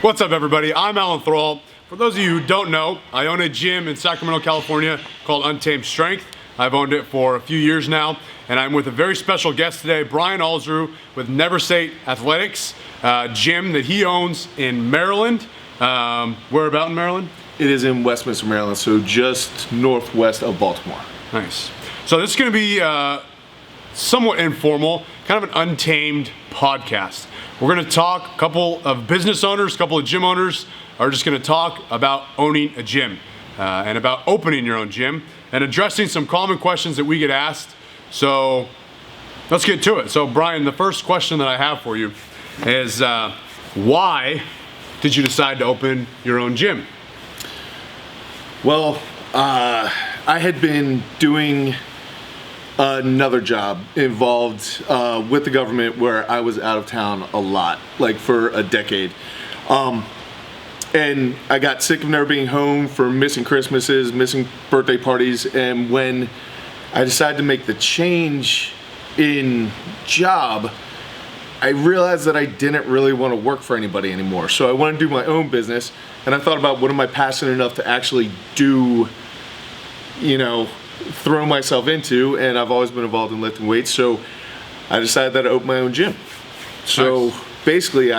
What's up, everybody? I'm Alan Thrall. For those of you who don't know, I own a gym in Sacramento, California called Untamed Strength. I've owned it for a few years now, and I'm with a very special guest today, Brian Alsruhe with Never Say Athletics, gym that he owns in Maryland. Where about in Maryland? It is in Westminster, Maryland, so just northwest of Baltimore. Nice. So this is going to be somewhat informal, kind of an untamed podcast. We're going to talk, a couple of business owners, a couple of gym owners are just going to talk about owning a gym and about opening your own gym and addressing some common questions that we get asked. So let's get to it. So Brian, the first question that I have for you is why did you decide to open your own gym? Well, I had been doing another job involved with the government where I was out of town a lot, like for a decade. And I got sick of never being home for missing Christmases, missing birthday parties, and when I decided to make the change in job, I realized that I didn't really want to work for anybody anymore. So I wanted to do my own business, and I thought about what am I passionate enough to actually do, throw myself into, and I've always been involved in lifting weights, so I decided that I opened my own gym. So nice. Basically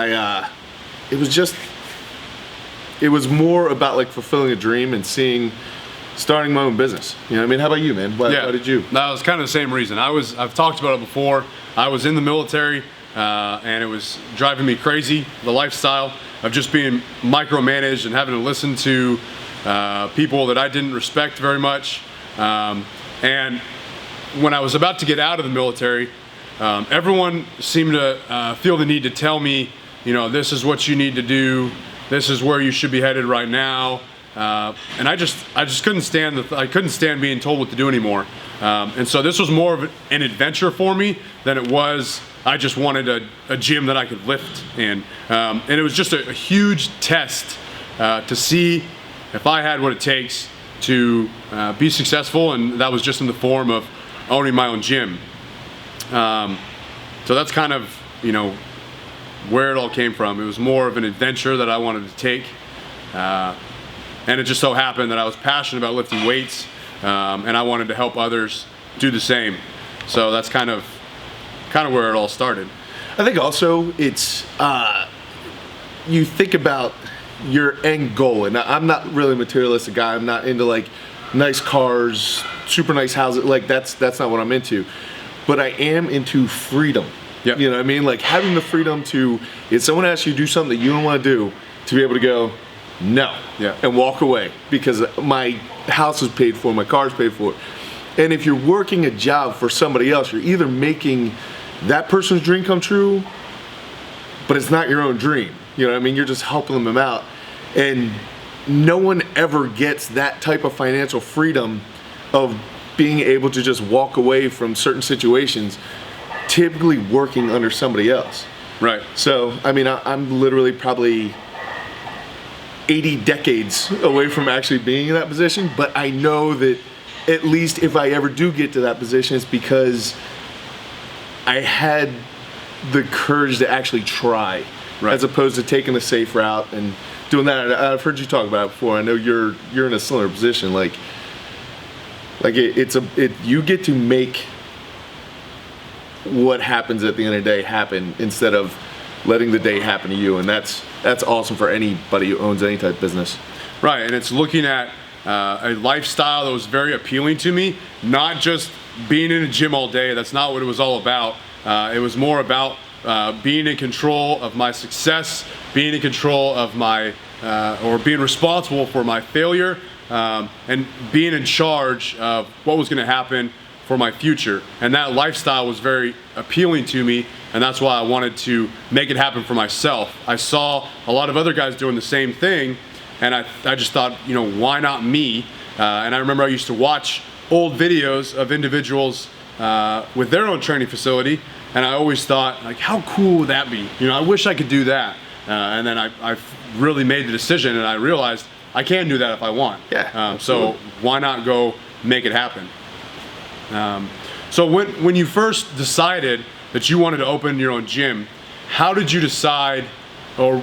it was more about like fulfilling a dream and starting my own business. You know what I mean? How about you, man? Why did you? That was kind of the same reason. I've talked about it before. I was in the military and it was driving me crazy, the lifestyle of just being micromanaged and having to listen to people that I didn't respect very much. And when I was about to get out of the military, everyone seemed to feel the need to tell me, this is what you need to do, this is where you should be headed right now. And I just couldn't stand being told what to do anymore. And so this was more of an adventure for me than it was. I just wanted a gym that I could lift in. And it was just a huge test to see if I had what it takes to be successful, and that was just in the form of owning my own gym. So that's kind of, where it all came from. It was more of an adventure that I wanted to take. And it just so happened that I was passionate about lifting weights, and I wanted to help others do the same. So that's kind of where it all started. I think also it's, you think about your end goal, and I'm not really a materialistic guy. I'm not into like nice cars, super nice houses. Like that's not what I'm into. But I am into freedom. Yep. You know what I mean? Like having the freedom to, if someone asks you to do something that you don't want to do, to be able to go, no, and walk away because my house is paid for, my car's paid for. And if you're working a job for somebody else, you're either making that person's dream come true, but it's not your own dream. You know what I mean? You're just helping them out. And no one ever gets that type of financial freedom of being able to just walk away from certain situations, typically working under somebody else. Right. So, I mean, I'm literally probably 80 decades away from actually being in that position, but I know that at least if I ever do get to that position, it's because I had the courage to actually try. Right. As opposed to taking the safe route and doing that. I've heard you talk about it before. I know you're in a similar position. Like you get to make what happens at the end of the day happen instead of letting the day happen to you, and that's awesome for anybody who owns any type of business. Right, and it's looking at a lifestyle that was very appealing to me. Not just being in a gym all day. That's not what it was all about. It was more about being in control of my success, being in control of my, or being responsible for my failure, and being in charge of what was going to happen for my future. And that lifestyle was very appealing to me, and that's why I wanted to make it happen for myself. I saw a lot of other guys doing the same thing, and I just thought, why not me? And I remember I used to watch old videos of individuals with their own training facility, and I always thought, like, how cool would that be? I wish I could do that. And then I really made the decision, and I realized I can do that if I want. Yeah. So why not go make it happen? So when you first decided that you wanted to open your own gym, how did you decide, or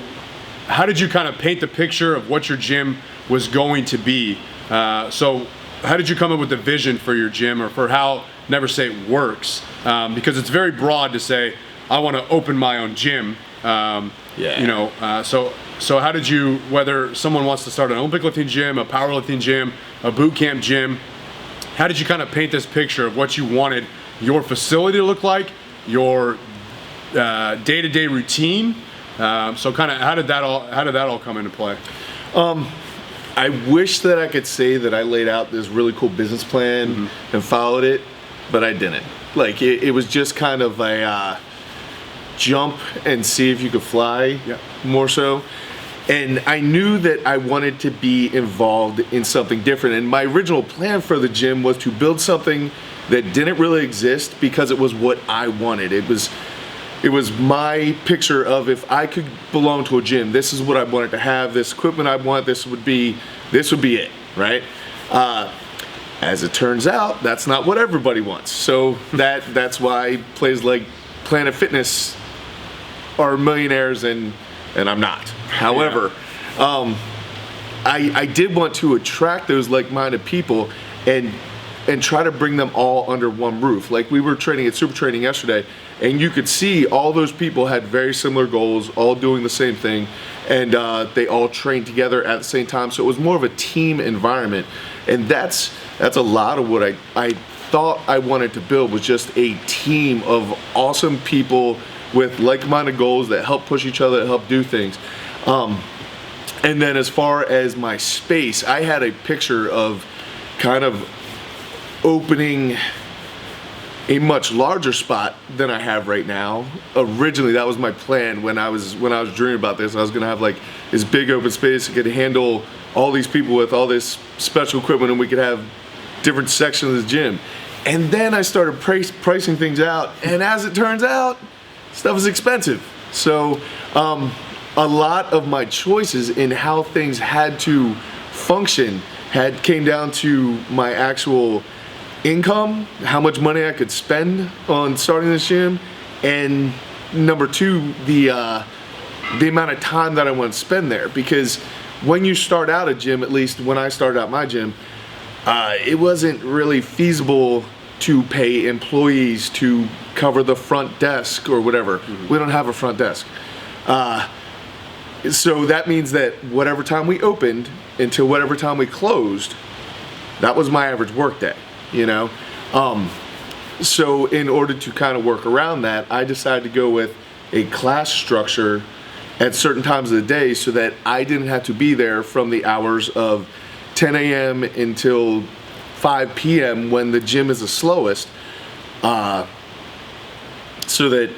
how did you kind of paint the picture of what your gym was going to be? So how did you come up with the vision for your gym, or for how Never Say It works? Because it's very broad to say, I want to open my own gym. You know, so how did you, whether someone wants to start an Olympic lifting gym, a powerlifting gym, a boot camp gym, how did you kind of paint this picture of what you wanted your facility to look like, your day-to-day routine? So kind of how did that all come into play? I wish that I could say that I laid out this really cool business plan and followed it, but I didn't. Like it was just kind of a jump and see if you could fly, more so. And I knew that I wanted to be involved in something different. And my original plan for the gym was to build something that didn't really exist, because it was what I wanted. It was my picture of, if I could belong to a gym, this is what I wanted to have, this equipment I want, this would be it, right? As it turns out, that's not what everybody wants. So that's why places like Planet Fitness are millionaires and I'm not. However, I did want to attract those like-minded people and try to bring them all under one roof. Like, we were training at Super Training yesterday, and you could see all those people had very similar goals, all doing the same thing, and they all trained together at the same time. So it was more of a team environment, and that's a lot of what I thought I wanted to build, was just a team of awesome people with like-minded goals that help push each other, that help do things. And then as far as my space, I had a picture of kind of opening a much larger spot than I have right now. Originally, that was my plan when I was dreaming about this. I was gonna have like this big open space that could handle all these people with all this special equipment, and we could have different sections of the gym. And then I started pricing things out, and as it turns out, stuff is expensive. So a lot of my choices in how things had to function came down to my actual income, how much money I could spend on starting this gym, and number two, the amount of time that I want to spend there. Because when you start out a gym, at least when I started out my gym, it wasn't really feasible to pay employees to cover the front desk or whatever. We don't have a front desk. So that means that whatever time we opened until whatever time we closed, that was my average work day, you know? So in order to kind of work around that, I decided to go with a class structure at certain times of the day, so that I didn't have to be there from the hours of 10 a.m. until 5 p.m. when the gym is the slowest, so that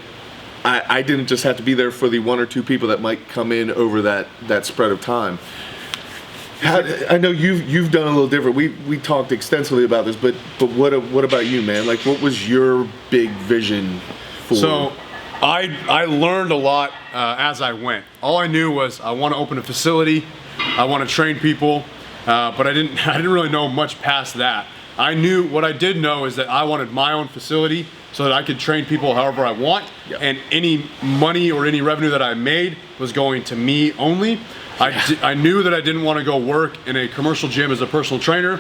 I didn't just have to be there for the one or two people that might come in over that spread of time. I know you've done a little different. We talked extensively about this, but what about you, man? Like, what was your big vision for? So I learned a lot as I went. All I knew was I want to open a facility, I want to train people, but I didn't really know much past that. What I did know is that I wanted my own facility so that I could train people however I want, and any money or any revenue that I made was going to me only. I knew that I didn't want to go work in a commercial gym as a personal trainer,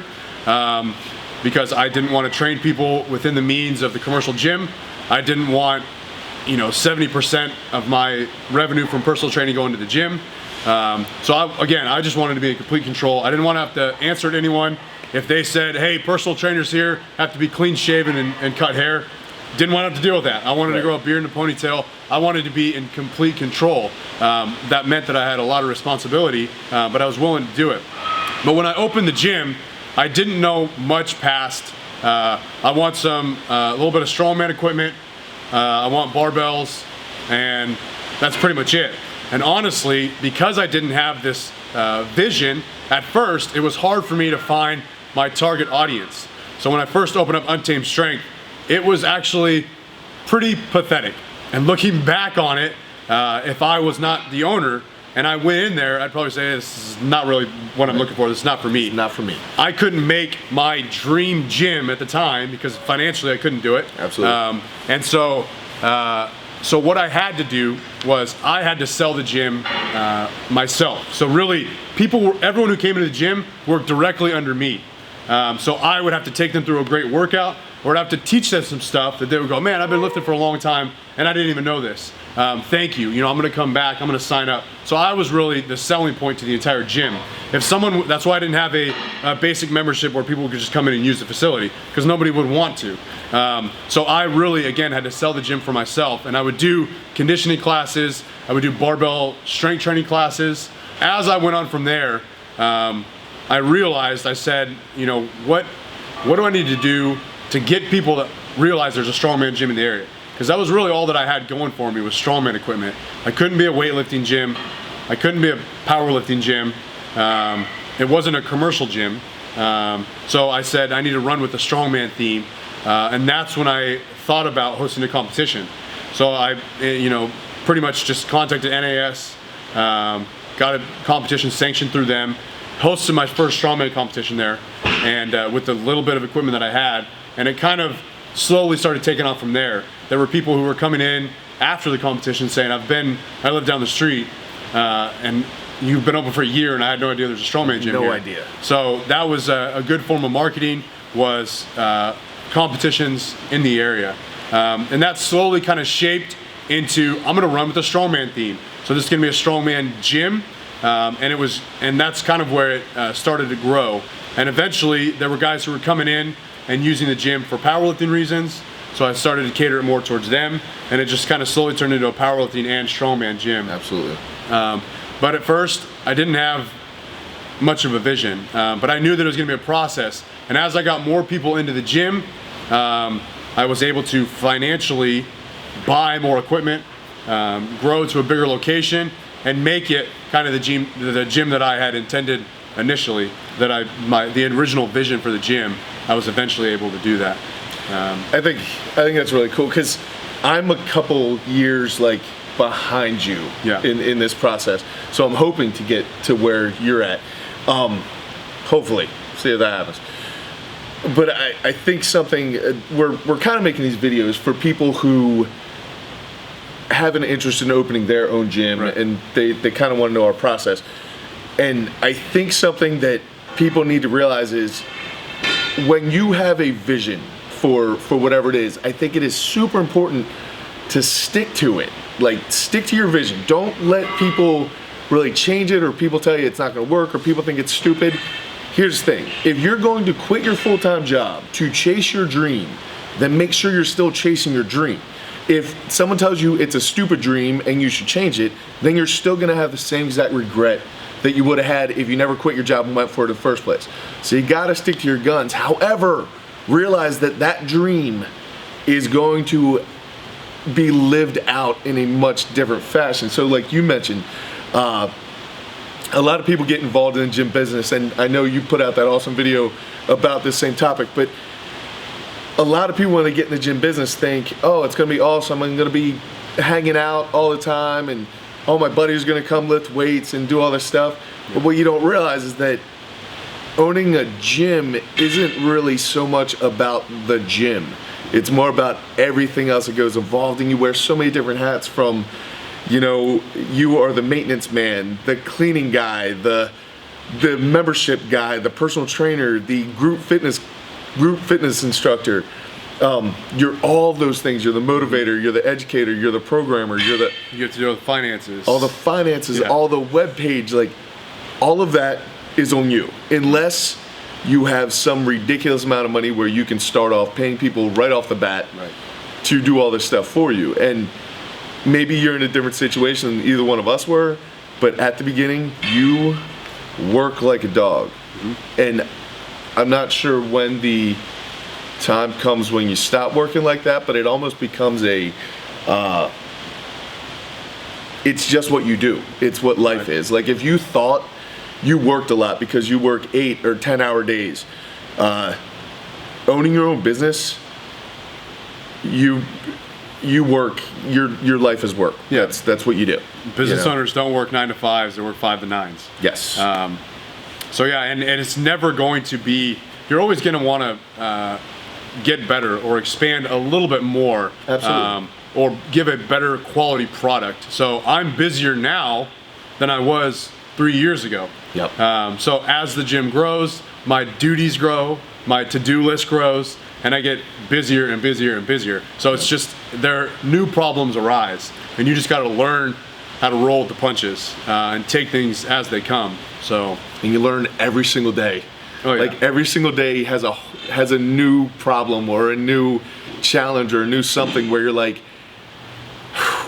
because I didn't want to train people within the means of the commercial gym. I didn't want 70% of my revenue from personal training going to the gym. So I just wanted to be in complete control. I didn't want to have to answer to anyone. If they said, hey, personal trainers here have to be clean shaven and cut hair, didn't want to have to deal with that. I wanted to grow a beard and a ponytail. I wanted to be in complete control. That meant that I had a lot of responsibility, but I was willing to do it. But when I opened the gym, I didn't know much past, I want a little bit of strongman equipment, I want barbells, and that's pretty much it. And honestly, because I didn't have this vision, at first, it was hard for me to find my target audience. So when I first opened up Untamed Strength, it was actually pretty pathetic. And looking back on it, if I was not the owner and I went in there, I'd probably say, this is not really what I'm looking for. This is not for me. It's not for me. I couldn't make my dream gym at the time because financially I couldn't do it. Absolutely. And so what I had to do was I had to sell the gym myself. So really, everyone who came into the gym worked directly under me. So I would have to take them through a great workout, or I'd have to teach them some stuff that they would go, man, I've been lifting for a long time and I didn't even know this. Thank you. I'm going to come back. I'm going to sign up. So I was really the selling point to the entire gym. That's why I didn't have a basic membership where people could just come in and use the facility, because nobody would want to. So I really, again, had to sell the gym for myself, and I would do conditioning classes. I would do barbell strength training classes. As I went on from there, I realized, I said, what do I need to do to get people to realize there's a strongman gym in the area? Because that was really all that I had going for me was strongman equipment. I couldn't be a weightlifting gym. I couldn't be a powerlifting gym. It wasn't a commercial gym. So I said I need to run with the strongman theme. And that's when I thought about hosting a competition. So I, pretty much just contacted NAS, got a competition sanctioned through them, hosted my first strongman competition there, and with the little bit of equipment that I had, and it kind of slowly started taking off from there. There were people who were coming in after the competition saying, I live down the street, and you've been open for a year and I had no idea there's a strongman gym here. No idea. So that was a good form of marketing, was competitions in the area. And that slowly kind of shaped into, I'm gonna run with a strongman theme. So this is gonna be a strongman gym. And that's kind of where it started to grow. And eventually there were guys who were coming in and using the gym for powerlifting reasons. So I started to cater it more towards them, and it just kind of slowly turned into a powerlifting and strongman gym. Absolutely. But at first, I didn't have much of a vision, but I knew that it was gonna be a process. And as I got more people into the gym, I was able to financially buy more equipment, grow to a bigger location, and make it kind of the gym that I had intended initially, the original vision for the gym. I was eventually able to do that. I think that's really cool, because I'm a couple years behind you in this process. So I'm hoping to get to where you're at. Hopefully, see if that happens. But I think something, we're kind of making these videos for people who have an interest in opening their own gym, right, and they kind of want to know our process. And I think something that people need to realize is, when you have a vision for whatever it is, I think it is super important to stick to it. Stick to your vision. Don't let people really change it, or people tell you it's not going to work, or people think it's stupid. Here's the thing. If you're going to quit your full-time job to chase your dream, then make sure you're still chasing your dream. If someone tells you it's a stupid dream and you should change it, then you're still going to have the same exact regret that you would have had if you never quit your job and went for it in the first place. So you got to stick to your guns. However, realize that dream is going to be lived out in a much different fashion. So like you mentioned, a lot of people get involved in the gym business, and I know you put out that awesome video about this same topic, but a lot of people, when they get in the gym business, think, oh, it's gonna be awesome, I'm gonna be hanging out all the time, and all my buddies are gonna come lift weights and do all this stuff. But what you don't realize is that owning a gym isn't really so much about the gym. It's more about everything else that goes involved, and you wear so many different hats, from, you are the maintenance man, the cleaning guy, the membership guy, the personal trainer, the group fitness instructor. You're all those things. You're the motivator, you're the educator, you're the programmer, you have to do all the finances. All the finances, all the web page, all of that is on you. Unless you have some ridiculous amount of money where you can start off paying people right off the bat to do all this stuff for you. And maybe you're in a different situation than either one of us were, but at the beginning, you work like a dog. Mm-hmm. And I'm not sure when the time comes when you stop working like that, but it almost becomes it's just what you do. It's what life is. If you thought you worked a lot because you work 8 or 10-hour days, owning your own business, you work, your life is work. Yeah, that's what you do. Business owners don't work 9 to 5s, they work 5 to 9s. Yes. So yeah, and it's never going to be, you're always going to want to get better or expand a little bit more. Absolutely. Or give a better quality product. So I'm busier now than I was 3 years ago. Yep. So as the gym grows, my duties grow, my to-do list grows, and I get busier and busier and busier. So it's just, new problems arise, and you just got to learn how to roll with the punches and take things as they come. So, and you learn every single day. Oh, yeah. Like every single day has a new problem or a new challenge or a new something where you're like,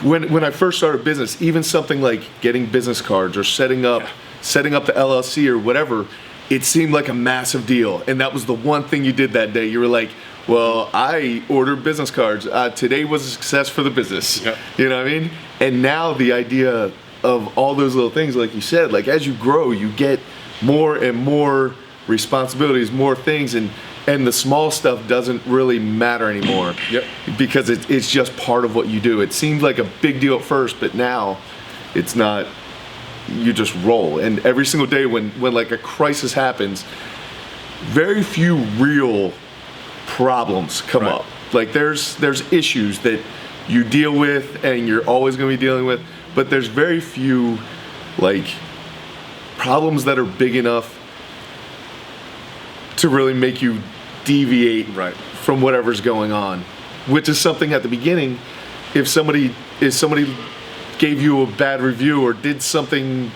when I first started business, even something like getting business cards or setting up the LLC or whatever, it seemed like a massive deal. And that was the one thing you did that day. You were like, well, I ordered business cards. Today was a success for the business. Yep. You know what I mean? And now the idea of all those little things, like you said, like as you grow, you get more and more responsibilities, more things, and the small stuff doesn't really matter anymore. Yep. Because it's just part of what you do. It seemed like a big deal at first, but now it's not. You just roll. And every single day when like a crisis happens, very few real problems come up. Like there's issues that you deal with and you're always going to be dealing with, but there's very few like problems that are big enough to really make you deviate from whatever's going on, which is something at the beginning. If somebody gave you a bad review or did something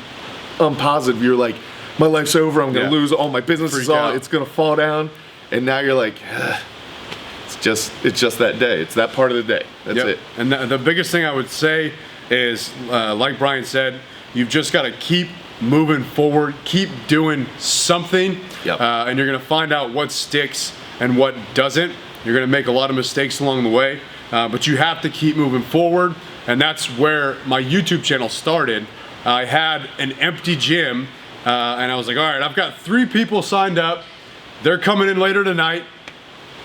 unpositive, you're like, my life's over, I'm gonna lose all my business, it's gonna fall down. And now you're like, it's just that day. It's that part of the day. That's it. And the biggest thing I would say is, like Brian said, you've just got to keep moving forward, keep doing something, and you're gonna find out what sticks and what doesn't. You're gonna make a lot of mistakes along the way, but you have to keep moving forward. And that's where my YouTube channel started. I had an empty gym, and I was like, all right, I've got 3 people signed up. They're coming in later tonight.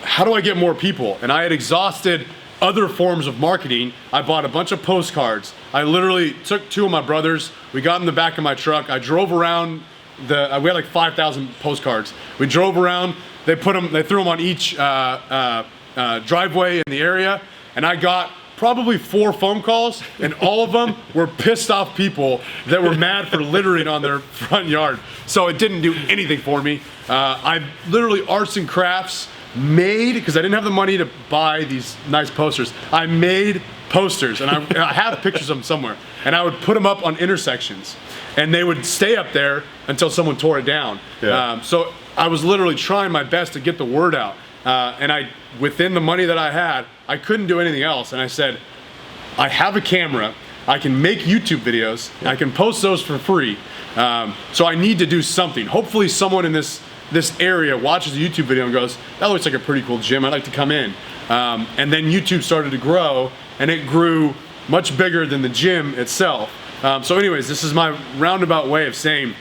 How do I get more people? And I had exhausted other forms of marketing. I bought a bunch of postcards. I literally took 2 of my brothers. We got in the back of my truck. I drove around we had like 5,000 postcards. We drove around. They threw them on each driveway in the area, and I got probably 4 phone calls, and all of them were pissed off people that were mad for littering on their front yard. So it didn't do anything for me. I literally arts and crafts made, because I didn't have the money to buy these nice posters, I made posters, and I have pictures of them somewhere, and I would put them up on intersections, and they would stay up there until someone tore it down. So I was literally trying my best to get the word out. And within the money that I had, I couldn't do anything else. And I said, I have a camera, I can make YouTube videos, I can post those for free. So I need to do something. Hopefully someone in this area watches a YouTube video and goes, that looks like a pretty cool gym, I'd like to come in. And then YouTube started to grow, and it grew much bigger than the gym itself. So anyways, this is my roundabout way of saying,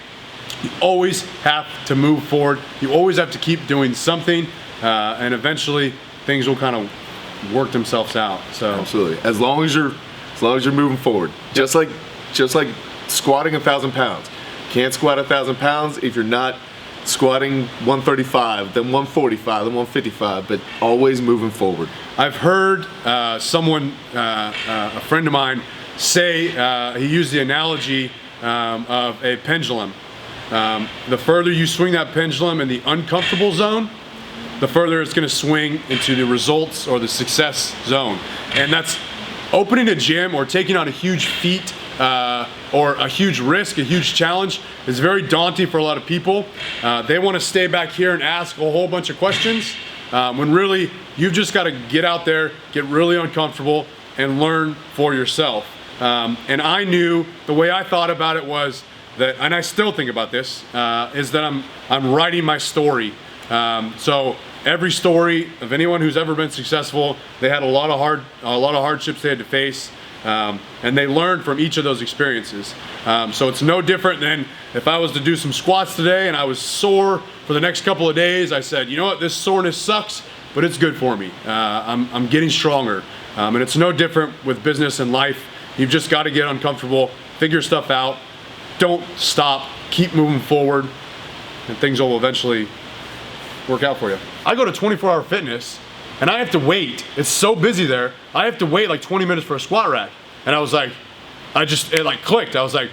you always have to move forward. You always have to keep doing something. And eventually things will kind of work themselves out. So absolutely, as long as you're moving forward, just like squatting 1,000 pounds. Can't squat 1,000 pounds if you're not squatting 135, then 145, then 155, but always moving forward. I've heard someone, a friend of mine, say he used the analogy of a pendulum. The further you swing that pendulum in the uncomfortable zone, the further it's going to swing into the results or the success zone. And that's opening a gym or taking on a huge feat or a huge risk, a huge challenge is very daunting for a lot of people. They want to stay back here and ask a whole bunch of questions when really you've just got to get out there, get really uncomfortable, and learn for yourself. And I knew the way I thought about it was that, and I still think about this, is that I'm writing my story. So every story of anyone who's ever been successful, they had a lot of hardships they had to face, and they learned from each of those experiences. So it's no different than if I was to do some squats today and I was sore for the next couple of days. I said, you know what, this soreness sucks, but it's good for me. I'm getting stronger, and it's no different with business and life. You've just got to get uncomfortable, figure stuff out, don't stop, keep moving forward, and things will eventually work out for you. I go to 24-hour fitness and I have to wait. It's so busy there. I have to wait like 20 minutes for a squat rack. And I was like, it like clicked. I was like,